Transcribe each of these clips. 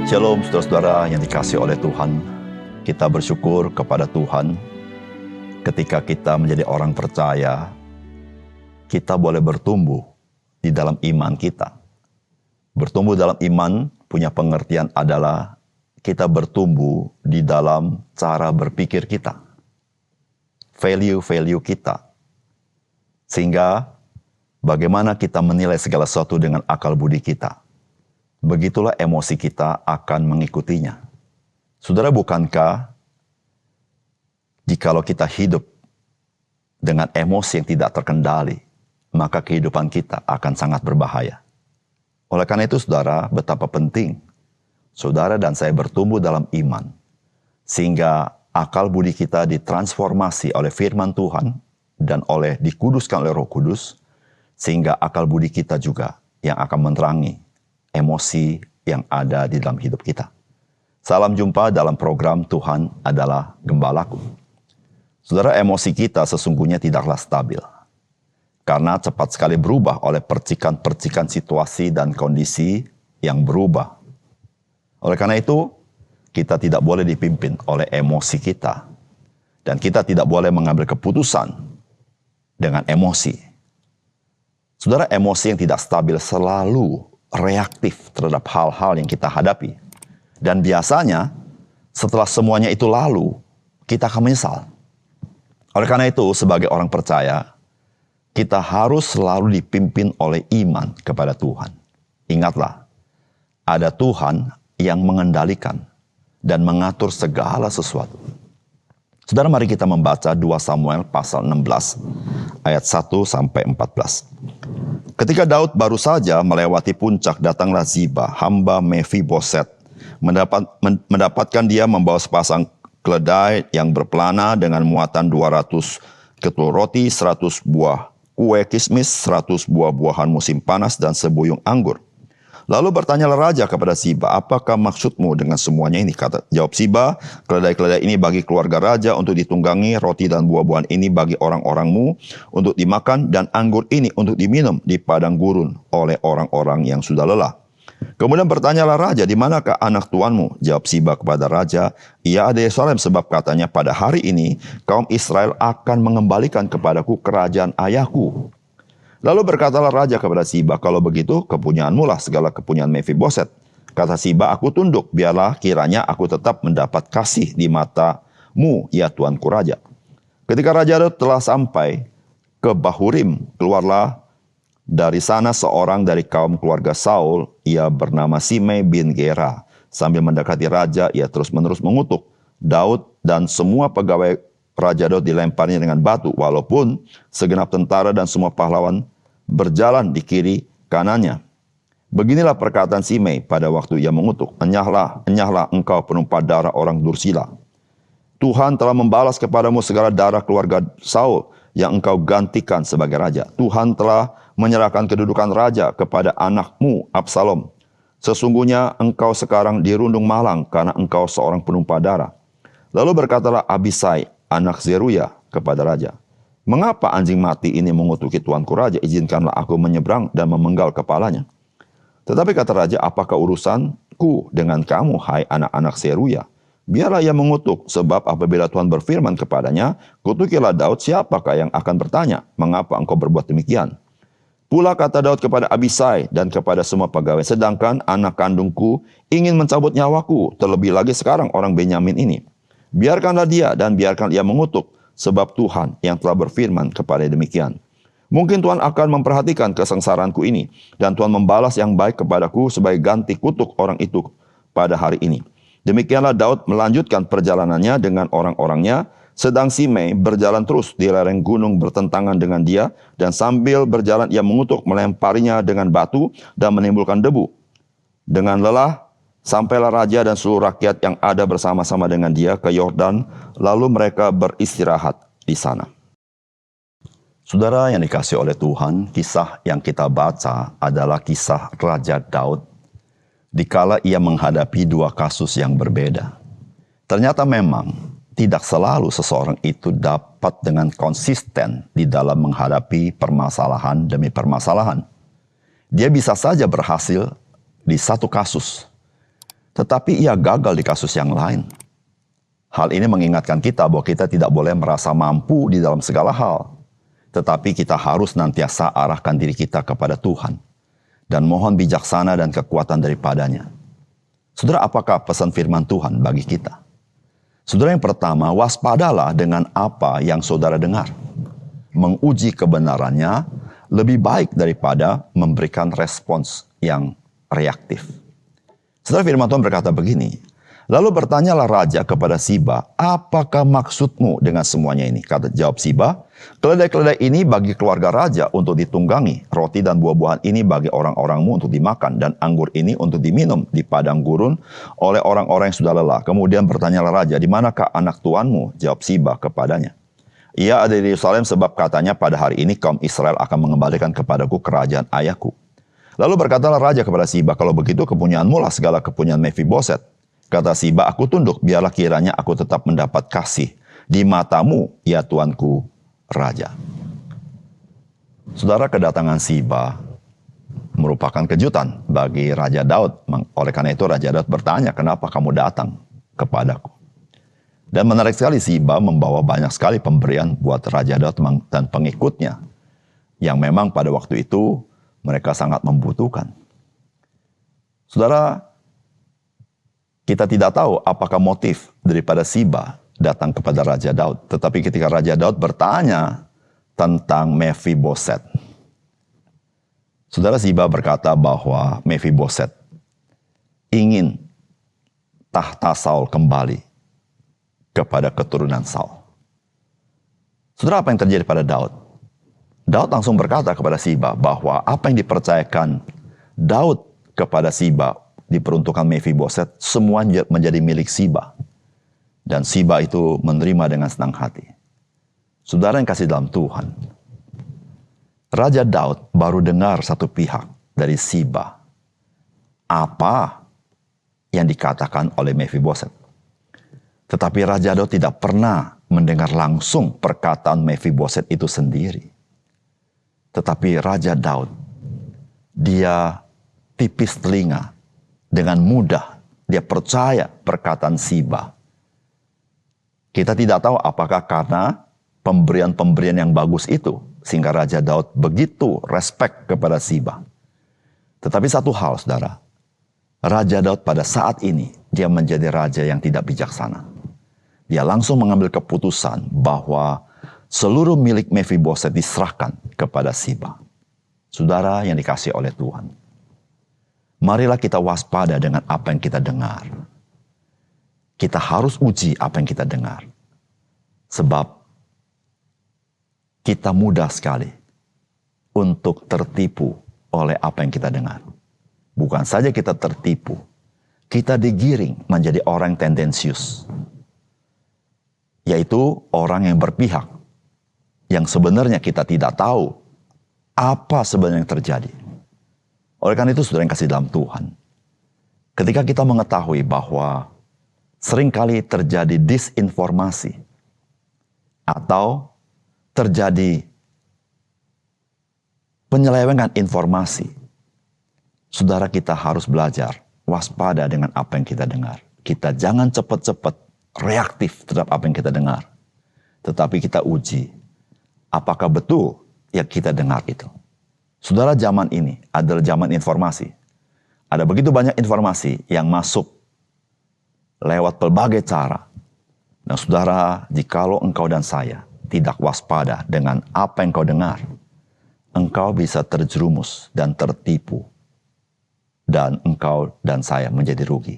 Shalom saudara-saudara yang dikasihi oleh Tuhan. Kita bersyukur kepada Tuhan ketika kita menjadi orang percaya, kita boleh bertumbuh di dalam iman kita. Bertumbuh dalam iman punya pengertian adalah kita bertumbuh di dalam cara berpikir kita. Value-value kita. Sehingga bagaimana kita menilai segala sesuatu dengan akal budi kita. Begitulah emosi kita akan mengikutinya. Saudara, bukankah jikalau kita hidup dengan emosi yang tidak terkendali, maka kehidupan kita akan sangat berbahaya. Oleh karena itu, saudara, betapa penting saudara dan saya bertumbuh dalam iman, sehingga akal budi kita ditransformasi oleh firman Tuhan dan dikuduskan oleh Roh Kudus, sehingga akal budi kita juga yang akan menerangi emosi yang ada di dalam hidup kita. Salam jumpa dalam program Tuhan adalah Gembalaku. Saudara, emosi kita sesungguhnya tidaklah stabil. Karena cepat sekali berubah oleh percikan-percikan situasi dan kondisi yang berubah. Oleh karena itu, kita tidak boleh dipimpin oleh emosi kita. Dan kita tidak boleh mengambil keputusan dengan emosi. Saudara, emosi yang tidak stabil selalu reaktif terhadap hal-hal yang kita hadapi. Dan biasanya setelah semuanya itu lalu, kita akan menyesal. Oleh karena itu, sebagai orang percaya, kita harus selalu dipimpin oleh iman kepada Tuhan. Ingatlah, ada Tuhan yang mengendalikan dan mengatur segala sesuatu. Saudara, mari kita membaca 2 Samuel pasal 16 ayat 1 sampai 14. Ketika Daud baru saja melewati puncak, datanglah Ziba, hamba Mefiboset, mendapatkan dia membawa sepasang keledai yang berpelana dengan muatan 200 ketul roti, 100 buah kue kismis, 100 buah-buahan musim panas, dan sebuyung anggur. Lalu bertanyalah raja kepada Ziba, apakah maksudmu dengan semuanya ini? Jawab Ziba, keledai-keledai ini bagi keluarga raja untuk ditunggangi, roti dan buah-buahan ini bagi orang-orangmu untuk dimakan, dan anggur ini untuk diminum di padang gurun oleh orang-orang yang sudah lelah. Kemudian bertanyalah raja, di manakah anak tuanmu? Jawab Ziba kepada raja, ia ada di Yerusalem, sebab katanya pada hari ini kaum Israel akan mengembalikan kepadaku kerajaan ayahku. Lalu berkatalah raja kepada Ziba, kalau begitu kepunyaanmu lah segala kepunyaan Mefiboset. Kata Ziba, aku tunduk, biarlah kiranya aku tetap mendapat kasih di matamu, ya tuanku raja. Ketika Raja Daud telah sampai ke Bahurim, keluarlah dari sana seorang dari kaum keluarga Saul, ia bernama Simei bin Gera. Sambil mendekati raja, ia terus-menerus mengutuk Daud, dan semua pegawai Raja Daud dilemparnya dengan batu, walaupun segenap tentara dan semua pahlawan berjalan di kiri kanannya. Beginilah perkataan Simei pada waktu ia mengutuk, enyahlah engkau penumpah darah orang Dursila. Tuhan telah membalas kepadamu segala darah keluarga Saul yang engkau gantikan sebagai raja. Tuhan telah menyerahkan kedudukan raja kepada anakmu Absalom. Sesungguhnya engkau sekarang dirundung malang karena engkau seorang penumpah darah. Lalu berkatalah Abisai, anak Zeruya, kepada raja, mengapa anjing mati ini mengutuki tuanku raja? Izinkanlah aku menyeberang dan memenggal kepalanya. Tetapi kata raja, apakah urusanku dengan kamu, hai anak-anak Zeruya? Biarlah ia mengutuk, sebab apabila Tuhan berfirman kepadanya, kutukilah Daud, siapakah yang akan bertanya, mengapa engkau berbuat demikian? Pula kata Daud kepada Abisai dan kepada semua pegawai, sedangkan anak kandungku ingin mencabut nyawaku, terlebih lagi sekarang orang Benyamin ini. Biarkanlah dia dan biarkan ia mengutuk, sebab Tuhan yang telah berfirman kepada demikian. Mungkin Tuhan akan memperhatikan kesengsaraanku ini, dan Tuhan membalas yang baik kepadaku sebagai ganti kutuk orang itu pada hari ini. Demikianlah Daud melanjutkan perjalanannya dengan orang-orangnya, sedang Simei berjalan terus di lereng gunung bertentangan dengan dia, dan sambil berjalan ia mengutuk, melemparinya dengan batu dan menimbulkan debu. Dengan lelah, sampailah raja dan seluruh rakyat yang ada bersama-sama dengan dia ke Yordan, lalu mereka beristirahat di sana. Saudara yang dikasihi oleh Tuhan, kisah yang kita baca adalah kisah Raja Daud dikala ia menghadapi dua kasus yang berbeda. Ternyata memang tidak selalu seseorang itu dapat dengan konsisten di dalam menghadapi permasalahan demi permasalahan. Dia bisa saja berhasil di satu kasus, Tetapi ia gagal di kasus yang lain. Hal ini mengingatkan kita bahwa kita tidak boleh merasa mampu di dalam segala hal. Tetapi kita harus nantiasa arahkan diri kita kepada Tuhan. Dan mohon bijaksana dan kekuatan daripadanya. Saudara, apakah pesan firman Tuhan bagi kita? Saudara, yang pertama, waspadalah dengan apa yang saudara dengar. Menguji kebenarannya lebih baik daripada memberikan respons yang reaktif. Saudara, firman Tuhan berkata begini, lalu bertanyalah raja kepada Siba, apakah maksudmu dengan semuanya ini? Kata jawab Siba, keledai-keledai ini bagi keluarga raja untuk ditunggangi, roti dan buah-buahan ini bagi orang-orangmu untuk dimakan, dan anggur ini untuk diminum di padang gurun oleh orang-orang yang sudah lelah. Kemudian bertanyalah raja, di manakah anak tuanmu? Jawab Siba kepadanya, ia ada di Yerusalem sebab katanya pada hari ini kaum Israel akan mengembalikan kepadaku kerajaan ayahku. Lalu berkatalah raja kepada Siba, kalau begitu kepunyaanmu lah segala kepunyaan Mefiboset. Kata Siba, aku tunduk, biarlah kiranya aku tetap mendapat kasih di matamu, ya tuanku raja. Saudara, kedatangan Siba merupakan kejutan bagi Raja Daud. Oleh karena itu Raja Daud bertanya, kenapa kamu datang kepadaku? Dan menarik sekali, Siba membawa banyak sekali pemberian buat Raja Daud dan pengikutnya, yang memang pada waktu itu mereka sangat membutuhkan. Saudara, kita tidak tahu apakah motif daripada Siba datang kepada Raja Daud. Tetapi ketika Raja Daud bertanya tentang Mefiboset, saudara, Siba berkata bahwa Mefiboset ingin tahta Saul kembali kepada keturunan Saul. Saudara, apa yang terjadi pada Daud? Daud langsung berkata kepada Siba bahwa apa yang dipercayakan Daud kepada Siba diperuntukkan Mefiboset, semua menjadi milik Siba. Dan Siba itu menerima dengan senang hati. Saudara yang kasih dalam Tuhan, Raja Daud baru dengar satu pihak dari Siba apa yang dikatakan oleh Mefiboset. Tetapi Raja Daud tidak pernah mendengar langsung perkataan Mefiboset itu sendiri. Tetapi Raja Daud, dia tipis telinga, dengan mudah dia percaya perkataan Siba. Kita tidak tahu apakah karena pemberian-pemberian yang bagus itu sehingga Raja Daud begitu respect kepada Siba. Tetapi satu hal, saudara, Raja Daud pada saat ini dia menjadi raja yang tidak bijaksana. Dia langsung mengambil keputusan bahwa seluruh milik Mefiboset diserahkan kepada Siba. Saudara yang dikasihi oleh Tuhan, marilah kita waspada dengan apa yang kita dengar. Kita harus uji apa yang kita dengar. Sebab kita mudah sekali untuk tertipu oleh apa yang kita dengar. Bukan saja kita tertipu, kita digiring menjadi orang yang tendensius. Yaitu orang yang berpihak, yang sebenarnya kita tidak tahu apa sebenarnya yang terjadi. Oleh karena itu, saudara yang kasih dalam Tuhan, ketika kita mengetahui bahwa seringkali terjadi disinformasi atau terjadi penyelewengan informasi, saudara, kita harus belajar waspada dengan apa yang kita dengar. Kita jangan cepat-cepat reaktif terhadap apa yang kita dengar. Tetapi kita uji, apakah betul yang kita dengar itu. Saudara, zaman ini adalah zaman informasi. Ada begitu banyak informasi yang masuk lewat berbagai cara. Nah, saudara, jikalau engkau dan saya tidak waspada dengan apa yang kau dengar, engkau bisa terjerumus dan tertipu. Dan engkau dan saya menjadi rugi.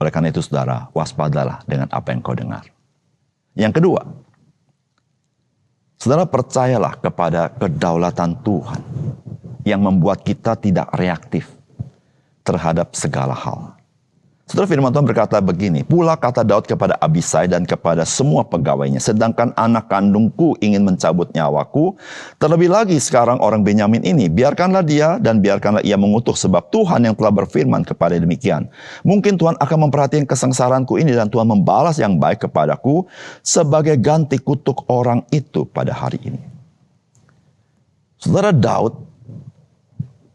Oleh karena itu, saudara, waspadalah dengan apa yang kau dengar. Yang kedua, saudara, percayalah kepada kedaulatan Tuhan yang membuat kita tidak reaktif terhadap segala hal. Saudara, firman Tuhan berkata begini, pula kata Daud kepada Abisai dan kepada semua pegawainya, sedangkan anak kandungku ingin mencabut nyawaku, terlebih lagi sekarang orang Benyamin ini, biarkanlah dia dan biarkanlah ia mengutuk, sebab Tuhan yang telah berfirman kepada demikian. Mungkin Tuhan akan memperhatikan kesengsaraanku ini dan Tuhan membalas yang baik kepadaku sebagai ganti kutuk orang itu pada hari ini. Saudara, Daud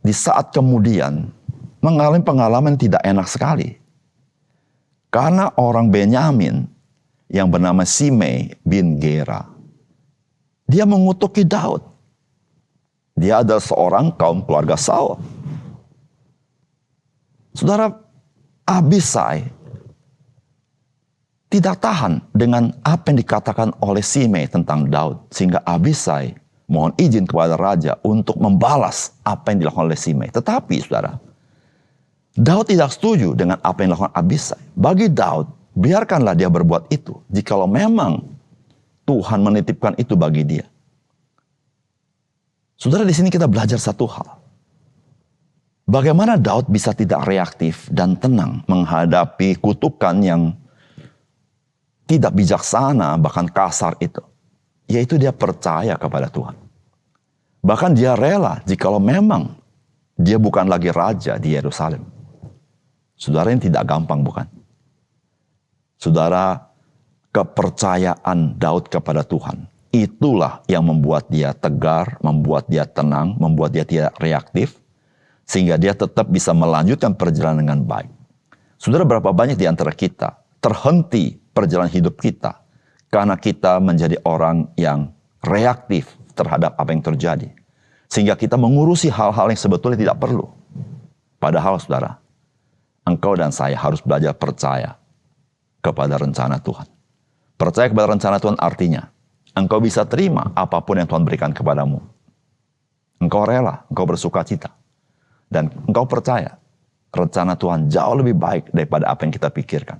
di saat kemudian mengalami pengalaman tidak enak sekali. Karena orang Benyamin yang bernama Simei bin Gera, dia mengutuki Daud. Dia adalah seorang kaum keluarga Saul. Saudara, Abisai tidak tahan dengan apa yang dikatakan oleh Simei tentang Daud. Sehingga Abisai mohon izin kepada raja untuk membalas apa yang dilakukan oleh Simei. Tetapi saudara, Daud tidak setuju dengan apa yang dilakukan Abisai. Bagi Daud, biarkanlah dia berbuat itu jikalau memang Tuhan menitipkan itu bagi dia. Saudara, di sini kita belajar satu hal. Bagaimana Daud bisa tidak reaktif dan tenang menghadapi kutukan yang tidak bijaksana, bahkan kasar itu. Yaitu dia percaya kepada Tuhan. Bahkan dia rela jikalau memang dia bukan lagi raja di Yerusalem. Saudara, ini tidak gampang, bukan? Saudara, kepercayaan Daud kepada Tuhan, itulah yang membuat dia tegar, membuat dia tenang, membuat dia tidak reaktif, sehingga dia tetap bisa melanjutkan perjalanan dengan baik. Saudara, berapa banyak di antara kita terhenti perjalanan hidup kita karena kita menjadi orang yang reaktif terhadap apa yang terjadi. Sehingga kita mengurusi hal-hal yang sebetulnya tidak perlu. Padahal saudara, engkau dan saya harus belajar percaya kepada rencana Tuhan. Percaya kepada rencana Tuhan artinya, engkau bisa terima apapun yang Tuhan berikan kepadamu. Engkau rela, engkau bersuka cita. Dan engkau percaya, rencana Tuhan jauh lebih baik daripada apa yang kita pikirkan.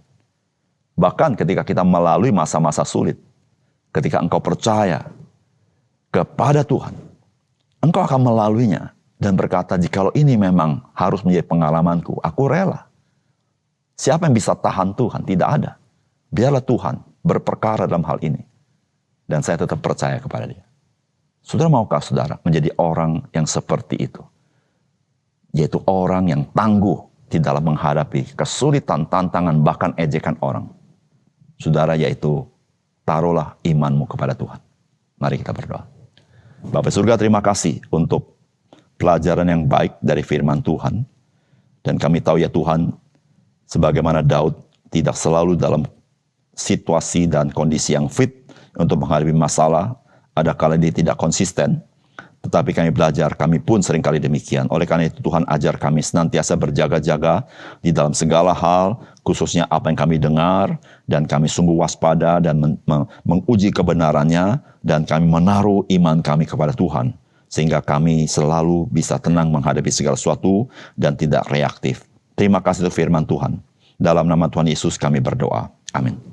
Bahkan ketika kita melalui masa-masa sulit, ketika engkau percaya kepada Tuhan, engkau akan melaluinya dan berkata, jikalau ini memang harus menjadi pengalamanku, aku rela. Siapa yang bisa tahan Tuhan? Tidak ada. Biarlah Tuhan berperkara dalam hal ini. Dan saya tetap percaya kepada dia. Saudara, maukah saudara menjadi orang yang seperti itu? Yaitu orang yang tangguh di dalam menghadapi kesulitan, tantangan, bahkan ejekan orang. Saudara, yaitu taruhlah imanmu kepada Tuhan. Mari kita berdoa. Bapa surga, terima kasih untuk pelajaran yang baik dari firman Tuhan. Dan kami tahu ya Tuhan, sebagaimana Daud tidak selalu dalam situasi dan kondisi yang fit untuk menghadapi masalah, ada kala dia tidak konsisten. Tetapi kami belajar, kami pun seringkali demikian. Oleh karena itu Tuhan ajar kami senantiasa berjaga-jaga di dalam segala hal, khususnya apa yang kami dengar, dan kami sungguh waspada dan menguji kebenarannya, dan kami menaruh iman kami kepada Tuhan, sehingga kami selalu bisa tenang menghadapi segala sesuatu dan tidak reaktif. Terima kasih untuk firman Tuhan. Dalam nama Tuhan Yesus kami berdoa. Amin.